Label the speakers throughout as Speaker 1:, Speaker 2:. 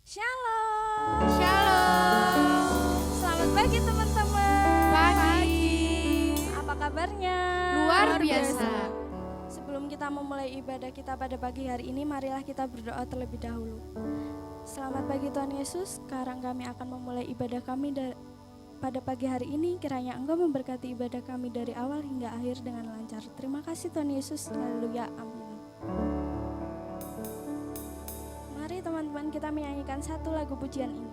Speaker 1: Shalom.
Speaker 2: Shalom.
Speaker 1: Selamat pagi teman-teman.
Speaker 2: Pagi.
Speaker 1: Apa kabarnya?
Speaker 2: Luar biasa.
Speaker 1: Sebelum kita memulai ibadah kita pada pagi hari ini, marilah kita berdoa terlebih dahulu. Selamat pagi Tuhan Yesus. Sekarang kami akan memulai ibadah kami pada pagi hari ini. Kiranya Engkau memberkati ibadah kami dari awal hingga akhir dengan lancar. Terima kasih Tuhan Yesus. Haleluya. Amin. Mari teman-teman kita menyanyikan satu lagu pujian ini.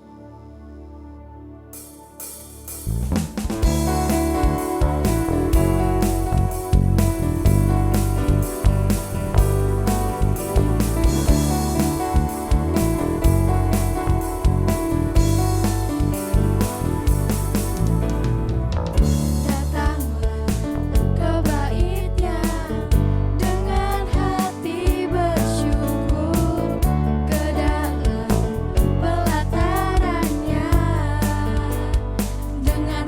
Speaker 2: Dengan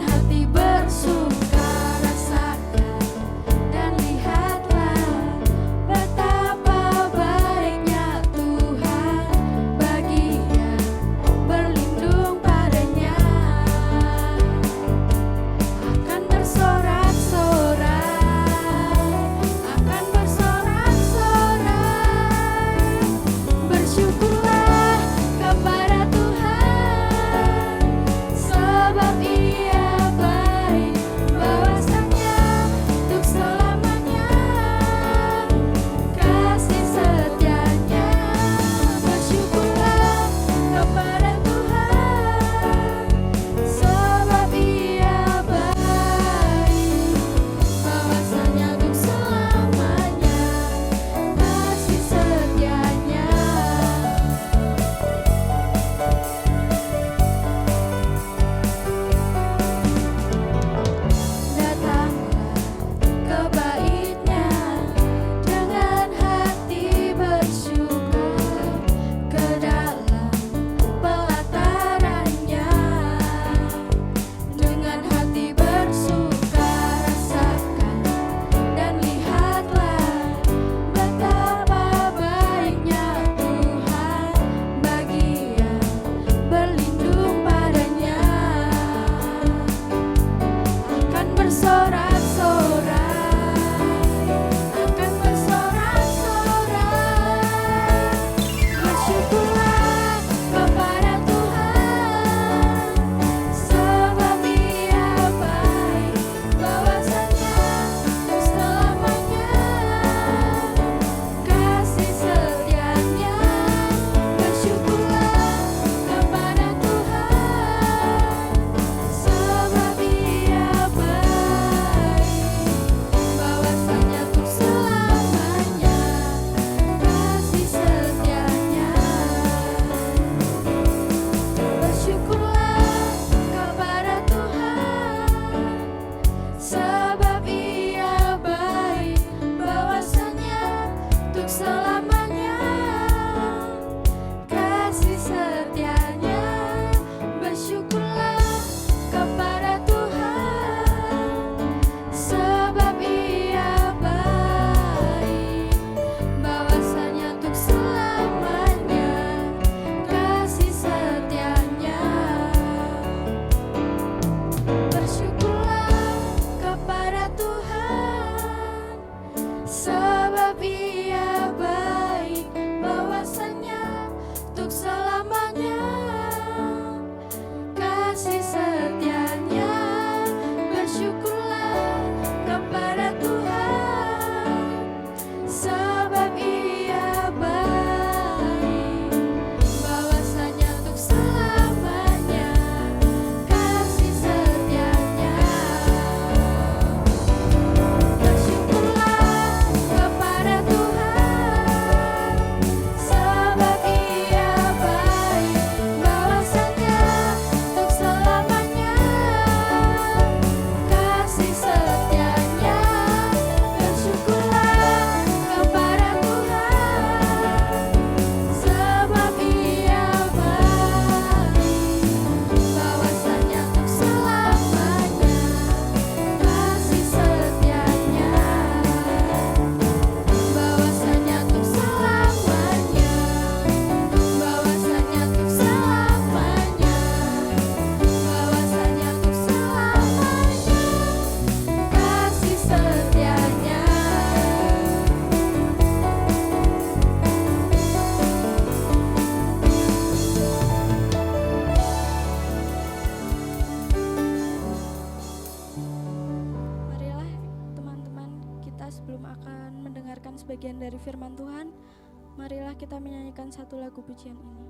Speaker 1: bagian dari firman Tuhan, marilah kita menyanyikan satu lagu pujian ini.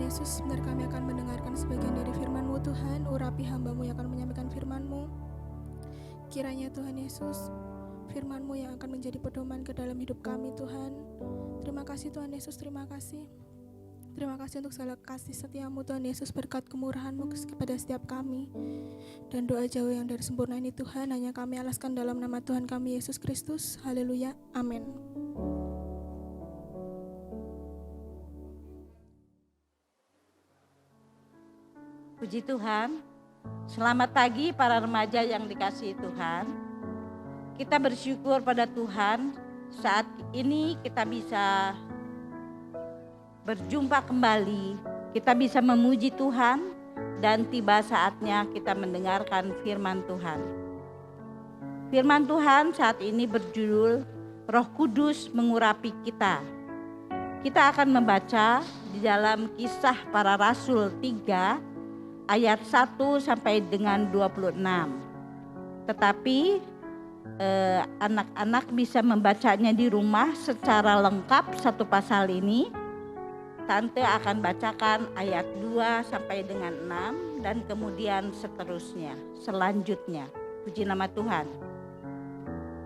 Speaker 2: Yesus, sebentar kami akan mendengarkan sebagian dari firman-Mu Tuhan. Urapi hamba-Mu yang akan menyampaikan firman-Mu. Kiranya Tuhan Yesus, firman-Mu yang akan menjadi pedoman ke dalam hidup kami Tuhan. Terima kasih Tuhan Yesus, terima kasih. Terima kasih untuk segala kasih setia-Mu Tuhan Yesus, berkat kemurahan-Mu kepada setiap kami. Dan doa jauh yang dari sempurna ini Tuhan, hanya kami alaskan dalam nama Tuhan kami Yesus Kristus. Haleluya, amin.
Speaker 3: Puji Tuhan, selamat pagi para remaja yang dikasihi Tuhan. Kita bersyukur pada Tuhan saat ini kita bisa berjumpa kembali, kita bisa memuji Tuhan dan tiba saatnya kita mendengarkan firman Tuhan. Firman Tuhan saat ini berjudul Roh Kudus mengurapi kita. Kita akan membaca di dalam Kisah Para Rasul 3 ayat 1 sampai dengan 26. Tetapi anak-anak bisa membacanya di rumah secara lengkap satu pasal ini. Tante akan bacakan ayat 2 sampai dengan 6 dan kemudian seterusnya, selanjutnya. Puji nama Tuhan.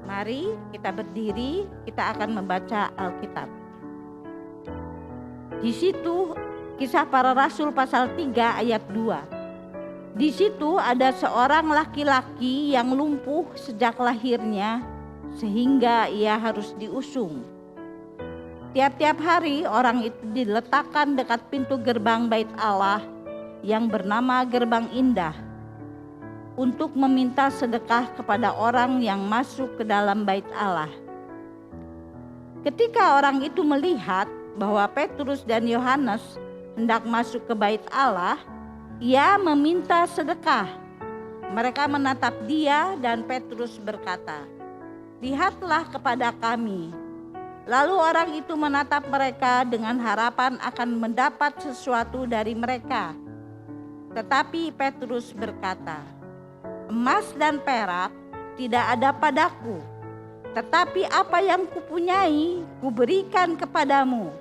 Speaker 3: Mari kita berdiri, kita akan membaca Alkitab. Di situ Kisah Para Rasul pasal 3 ayat 2. Di situ ada seorang laki-laki yang lumpuh sejak lahirnya sehingga ia harus diusung. Tiap-tiap hari orang itu diletakkan dekat pintu gerbang Bait Allah yang bernama Gerbang Indah untuk meminta sedekah kepada orang yang masuk ke dalam Bait Allah. Ketika orang itu melihat bahwa Petrus dan Yohanes hendak masuk ke bait Allah, ia meminta sedekah. Mereka menatap dia dan Petrus berkata, "Lihatlah kepada kami." Lalu orang itu menatap mereka dengan harapan akan mendapat sesuatu dari mereka. Tetapi Petrus berkata, "Emas dan perak tidak ada padaku, tetapi apa yang kupunyai kuberikan kepadamu.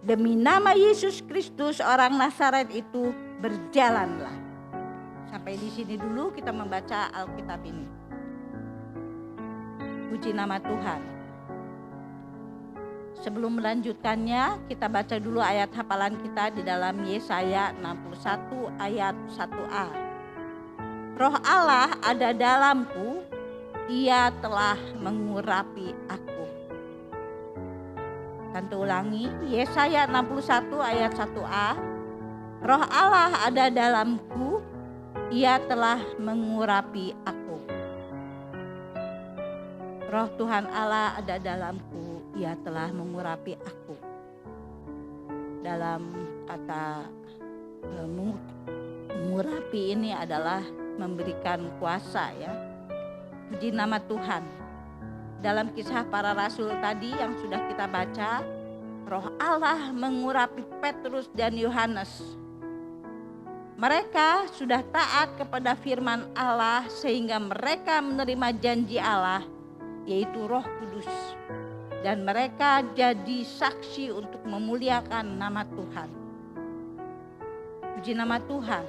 Speaker 3: Demi nama Yesus Kristus orang Nazaret itu, berjalanlah." Sampai di sini dulu kita membaca Alkitab ini. Puji nama Tuhan. Sebelum melanjutkannya, kita baca dulu ayat hafalan kita di dalam Yesaya 61 ayat 1a. Roh Allah ada dalamku, Ia telah mengurapi aku. Tantu ulangi, Yesaya 61 ayat 1a. Roh Allah ada dalamku, Ia telah mengurapi aku. Roh Tuhan Allah ada dalamku, Ia telah mengurapi aku. Dalam kata mengurapi ini adalah memberikan kuasa, ya. Puji nama Tuhan. Dalam kisah para rasul tadi yang sudah kita baca, Roh Allah mengurapi Petrus dan Yohanes. Mereka sudah taat kepada firman Allah sehingga mereka menerima janji Allah, yaitu Roh Kudus. Dan mereka jadi saksi untuk memuliakan nama Tuhan. Puji nama Tuhan.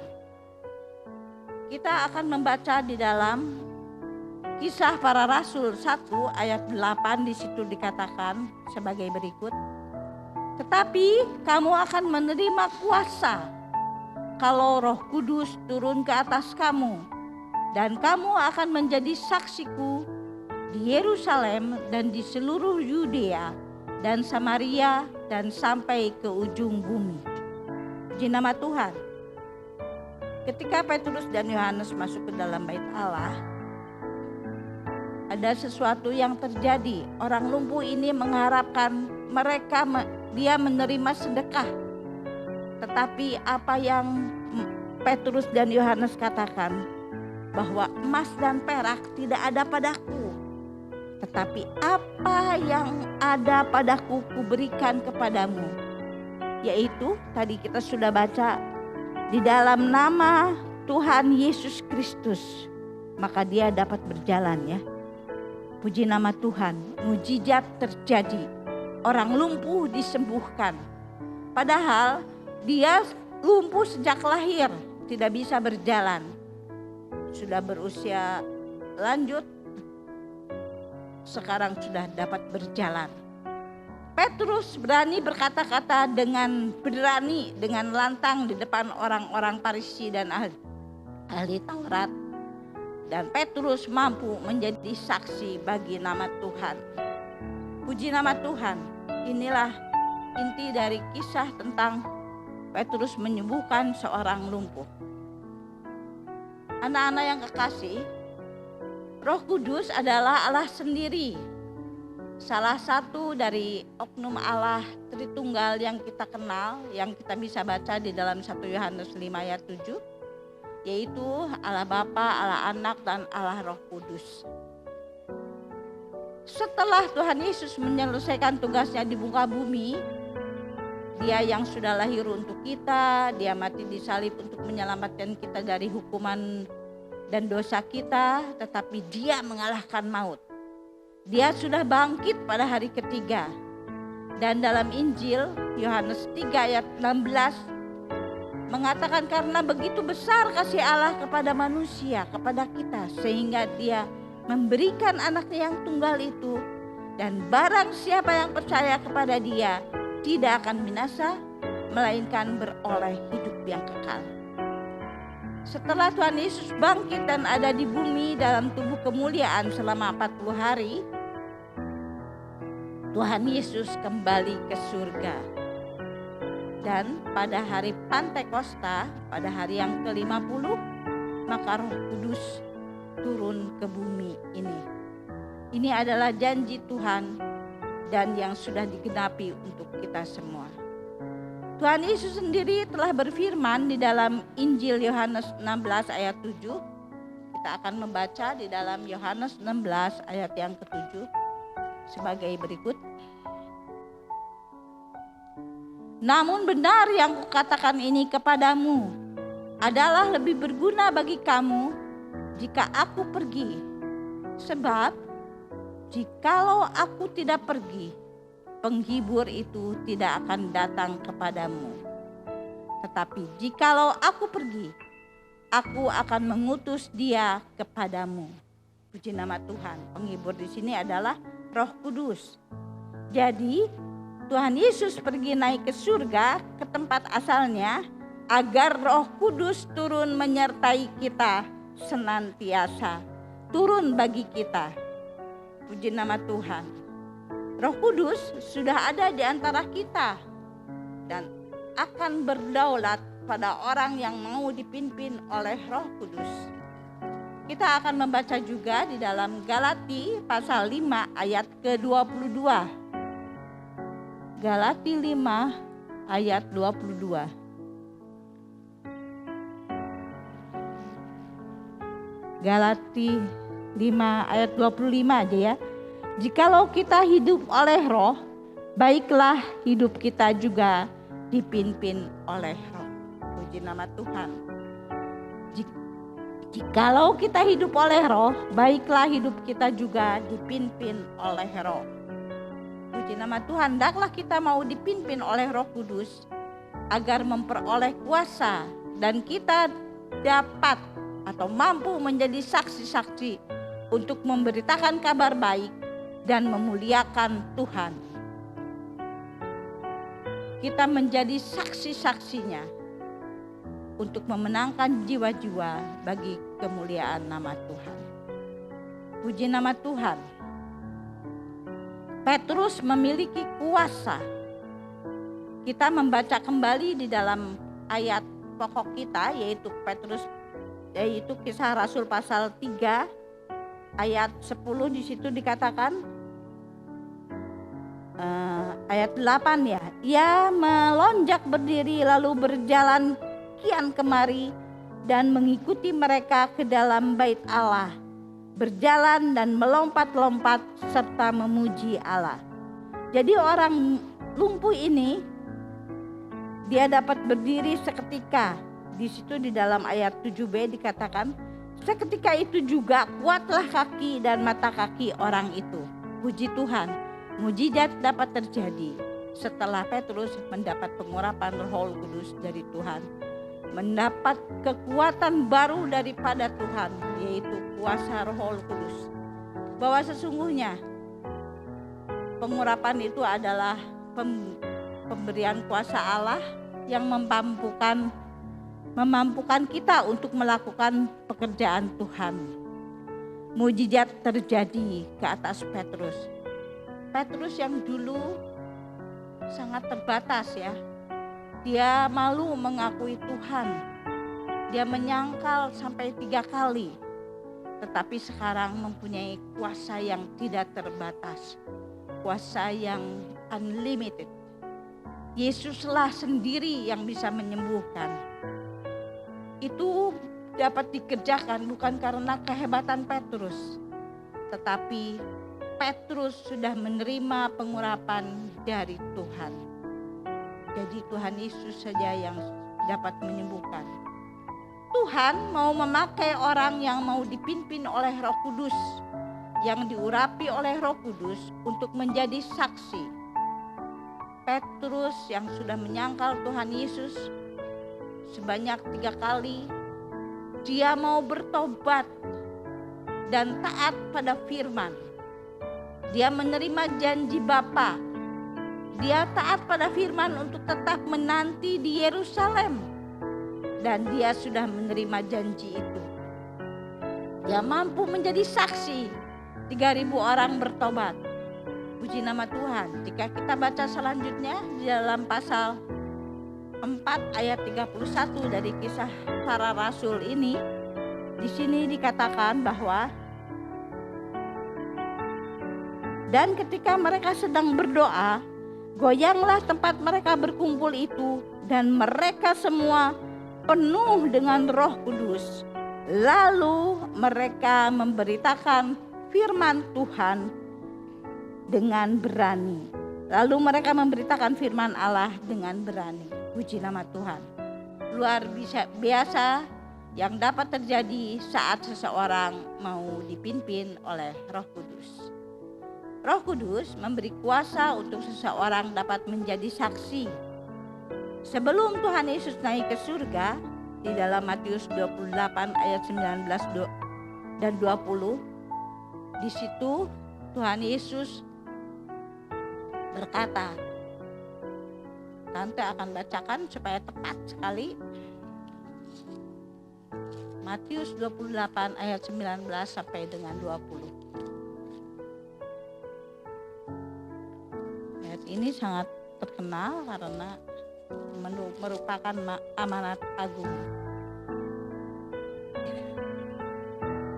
Speaker 3: Kita akan membaca di dalam Kisah Para Rasul 1 ayat 8, di situ dikatakan sebagai berikut. Tetapi kamu akan menerima kuasa kalau Roh Kudus turun ke atas kamu, dan kamu akan menjadi saksiku di Yerusalem dan di seluruh Yudea dan Samaria dan sampai ke ujung bumi. Puji nama Tuhan. Ketika Petrus dan Yohanes masuk ke dalam bait Allah, ada sesuatu yang terjadi. Orang lumpuh ini mengharapkan dia menerima sedekah. Tetapi apa yang Petrus dan Yohanes katakan, bahwa emas dan perak tidak ada padaku, tetapi apa yang ada padaku kuberikan kepadamu. Yaitu tadi kita sudah baca, di dalam nama Tuhan Yesus Kristus, maka dia dapat berjalan, ya. Puji nama Tuhan, mujizat terjadi. Orang lumpuh disembuhkan. Padahal dia lumpuh sejak lahir, tidak bisa berjalan. Sudah berusia lanjut, sekarang sudah dapat berjalan. Petrus berani berkata-kata dengan berani, dengan lantang di depan orang-orang Farisi dan ahli Taurat. Dan Petrus mampu menjadi saksi bagi nama Tuhan. Puji nama Tuhan. Inilah inti dari kisah tentang Petrus menyembuhkan seorang lumpuh. Anak-anak yang kekasih, Roh Kudus adalah Allah sendiri. Salah satu dari oknum Allah Tritunggal yang kita kenal, yang kita bisa baca di dalam 1 Yohanes 5 ayat 7, yaitu Allah Bapa, Allah Anak, dan Allah Roh Kudus. Setelah Tuhan Yesus menyelesaikan tugasnya di muka bumi, Dia yang sudah lahir untuk kita, Dia mati di salib untuk menyelamatkan kita dari hukuman dan dosa kita, tetapi Dia mengalahkan maut. Dia sudah bangkit pada hari ketiga. Dan dalam Injil Yohanes 3 ayat 16 mengatakan, karena begitu besar kasih Allah kepada manusia, kepada kita, sehingga Dia memberikan anaknya yang tunggal itu, dan barang siapa yang percaya kepada Dia tidak akan binasa, melainkan beroleh hidup yang kekal. Setelah Tuhan Yesus bangkit dan ada di bumi dalam tubuh kemuliaan selama 40 hari, Tuhan Yesus kembali ke surga. Dan pada hari Pantekosta, pada hari yang ke-50, maka Roh Kudus turun ke bumi ini. Ini adalah janji Tuhan dan yang sudah digenapi untuk kita semua. Tuhan Yesus sendiri telah berfirman di dalam Injil Yohanes 16 ayat 7. Kita akan membaca di dalam Yohanes 16 ayat yang ke-7 sebagai berikut. Namun benar yang kukatakan ini kepadamu adalah lebih berguna bagi kamu jika aku pergi. Sebab jikalau aku tidak pergi, penghibur itu tidak akan datang kepadamu. Tetapi jikalau aku pergi, aku akan mengutus dia kepadamu. Puji nama Tuhan. Penghibur di sini adalah Roh Kudus. Jadi Tuhan Yesus pergi naik ke surga, ke tempat asalnya, agar Roh Kudus turun menyertai kita senantiasa. Turun bagi kita. Puji nama Tuhan. Roh Kudus sudah ada di antara kita dan akan berdaulat pada orang yang mau dipimpin oleh Roh Kudus. Kita akan membaca juga di dalam Galati pasal 5 ayat ke-22. Galati 5 ayat 22. Galati 5 ayat 25 aja ya. Jikalau kita hidup oleh Roh, baiklah hidup kita juga dipimpin oleh Roh. Puji nama Tuhan. Jikalau kita hidup oleh Roh, baiklah hidup kita juga dipimpin oleh Roh. Puji nama Tuhan. Hendaklah kita mau dipimpin oleh Roh Kudus agar memperoleh kuasa dan kita dapat atau mampu menjadi saksi-saksi untuk memberitakan kabar baik dan memuliakan Tuhan. Kita menjadi saksi-saksinya untuk memenangkan jiwa-jiwa bagi kemuliaan nama Tuhan. Puji nama Tuhan. Petrus memiliki kuasa. Kita membaca kembali di dalam ayat pokok kita, yaitu Kisah Rasul pasal 3 ayat 10. Di situ dikatakan ayat 8 ya. Ia melonjak berdiri lalu berjalan kian kemari dan mengikuti mereka ke dalam bait Allah, berjalan dan melompat-lompat serta memuji Allah. Jadi orang lumpuh ini dia dapat berdiri seketika. Di situ di dalam ayat 7b dikatakan, seketika itu juga kuatlah kaki dan mata kaki orang itu. Puji Tuhan, mujizat dapat terjadi setelah Petrus mendapat pengurapan Roh Kudus dari Tuhan, mendapat kekuatan baru daripada Tuhan, yaitu kuasa Roh Kudus. Bahwa sesungguhnya pengurapan itu adalah pemberian kuasa Allah yang memampukan kita untuk melakukan pekerjaan Tuhan. Mujizat terjadi ke atas Petrus. Petrus yang dulu sangat terbatas ya. Dia malu mengakui Tuhan. Dia menyangkal sampai 3 kali. Tetapi sekarang mempunyai kuasa yang tidak terbatas. Kuasa yang unlimited. Yesuslah sendiri yang bisa menyembuhkan. Itu dapat dikerjakan bukan karena kehebatan Petrus, tetapi Petrus sudah menerima pengurapan dari Tuhan. Jadi Tuhan Yesus saja yang dapat menyembuhkan. Tuhan mau memakai orang yang mau dipimpin oleh Roh Kudus, yang diurapi oleh Roh Kudus untuk menjadi saksi. Petrus yang sudah menyangkal Tuhan Yesus sebanyak 3 kali, dia mau bertobat dan taat pada firman. Dia menerima janji Bapa. Dia taat pada firman untuk tetap menanti di Yerusalem. Dan dia sudah menerima janji itu. Dia mampu menjadi saksi. 3.000 orang bertobat. Puji nama Tuhan. Jika kita baca selanjutnya di dalam pasal 4 ayat 31 dari Kisah Para Rasul ini, di sini dikatakan bahwa dan ketika mereka sedang berdoa, Goyanglah tempat mereka berkumpul itu, dan mereka semua penuh dengan Roh Kudus. Lalu mereka memberitakan firman Tuhan dengan berani. Lalu mereka memberitakan firman Allah dengan berani. Puji nama Tuhan. Luar biasa yang dapat terjadi saat seseorang mau dipimpin oleh Roh Kudus. Roh Kudus memberi kuasa untuk seseorang dapat menjadi saksi. Sebelum Tuhan Yesus naik ke surga, di dalam Matius 28 ayat 19 dan 20, di situ Tuhan Yesus berkata, Tante akan bacakan supaya tepat sekali. Matius 28 ayat 19 sampai dengan 20. Ayat ini sangat terkenal karena merupakan amanat agung.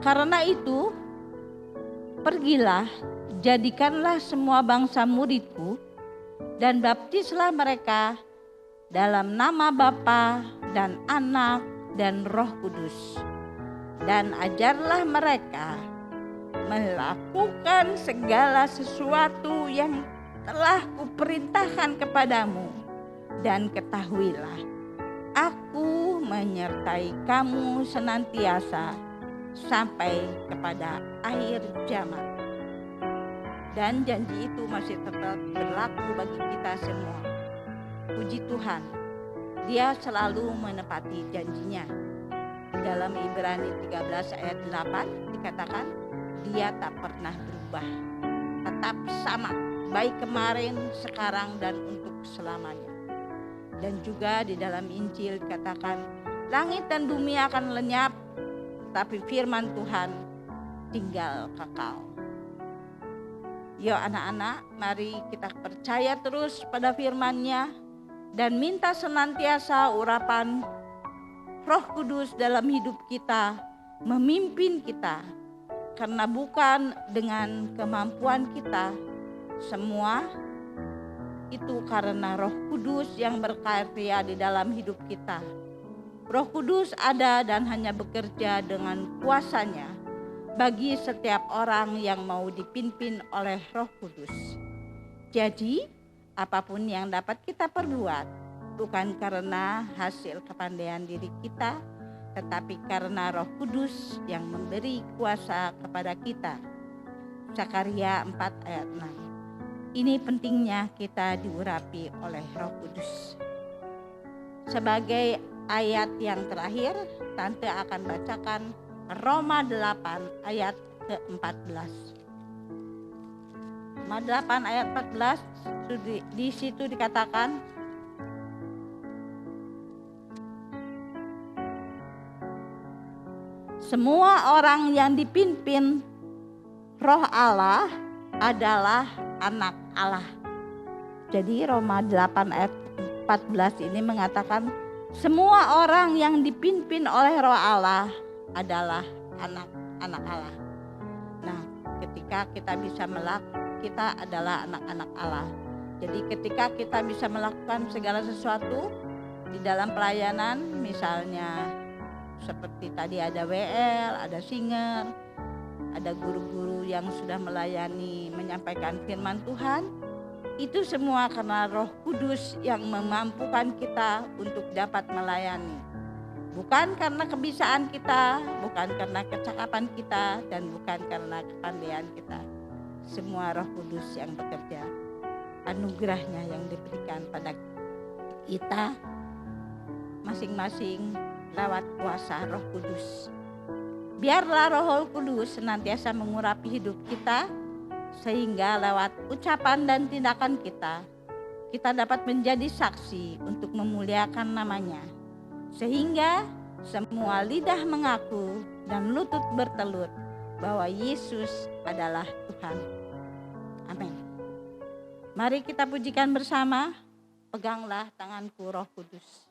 Speaker 3: Karena itu, pergilah, jadikanlah semua bangsa muridku, dan baptislah mereka dalam nama Bapa dan Anak dan Roh Kudus. Dan ajarlah mereka melakukan segala sesuatu yang telah kuperintahkan kepadamu. Dan ketahuilah, aku menyertai kamu senantiasa sampai kepada akhir zaman. Dan janji itu masih tetap berlaku bagi kita semua. Puji Tuhan, Dia selalu menepati janjinya. Dalam Ibrani 13 ayat 8 dikatakan, Dia tak pernah berubah, tetap sama, baik kemarin, sekarang, dan untuk selamanya. Dan juga di dalam Injil dikatakan, langit dan bumi akan lenyap, tapi firman Tuhan tinggal kekal. Yuk anak-anak, mari kita percaya terus pada firman-Nya dan minta senantiasa urapan Roh Kudus dalam hidup kita, memimpin kita. Karena bukan dengan kemampuan kita, semua itu karena Roh Kudus yang berkarya di dalam hidup kita. Roh Kudus ada dan hanya bekerja dengan kuasanya bagi setiap orang yang mau dipimpin oleh Roh Kudus. Jadi, apapun yang dapat kita perbuat bukan karena hasil kepandaian diri kita, tetapi karena Roh Kudus yang memberi kuasa kepada kita. Zakaria 4 ayat 6. Ini pentingnya kita diurapi oleh Roh Kudus. Sebagai ayat yang terakhir, Tante akan bacakan Roma 8 ayat ke-14. Roma 8 ayat 14, di situ dikatakan, semua orang yang dipimpin Roh Allah adalah anak Allah. Jadi Roma 8 ayat 14 ini mengatakan semua orang yang dipimpin oleh Roh Allah adalah anak-anak Allah. Nah, ketika kita bisa kita adalah anak-anak Allah. Jadi ketika kita bisa melakukan segala sesuatu di dalam pelayanan, misalnya seperti tadi ada WL, ada singer, ada guru-guru yang sudah melayani menyampaikan firman Tuhan, itu semua karena Roh Kudus yang memampukan kita untuk dapat melayani. Bukan karena kebisaan kita, bukan karena kecakapan kita, dan bukan karena kepandaian kita. Semua Roh Kudus yang bekerja, anugerahnya yang diberikan pada kita masing-masing lewat kuasa Roh Kudus. Biarlah Roh Kudus senantiasa mengurapi hidup kita, sehingga lewat ucapan dan tindakan kita dapat menjadi saksi untuk memuliakan namanya. Sehingga semua lidah mengaku dan lutut bertelut bahwa Yesus adalah Tuhan. Amin. Mari kita pujikan bersama, peganglah tanganku Roh Kudus.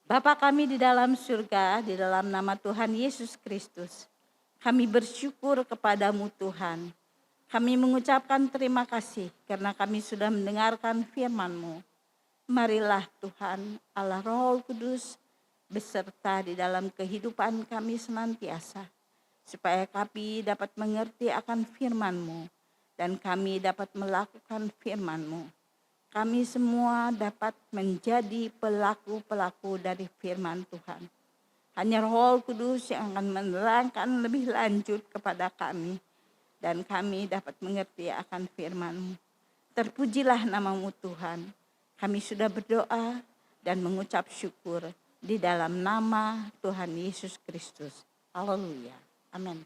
Speaker 3: Bapa kami di dalam surga, di dalam nama Tuhan Yesus Kristus, kami bersyukur kepadamu Tuhan. Kami mengucapkan terima kasih karena kami sudah mendengarkan firman-Mu. Marilah Tuhan Allah Roh Kudus beserta di dalam kehidupan kami senantiasa, supaya kami dapat mengerti akan firman-Mu dan kami dapat melakukan firman-Mu. Kami semua dapat menjadi pelaku-pelaku dari firman Tuhan. Hanya Roh Kudus yang akan menerangkan lebih lanjut kepada kami dan kami dapat mengerti akan firman-Mu. Terpujilah nama-Mu Tuhan. Kami sudah berdoa dan mengucap syukur di dalam nama Tuhan Yesus Kristus. Haleluya. Amin.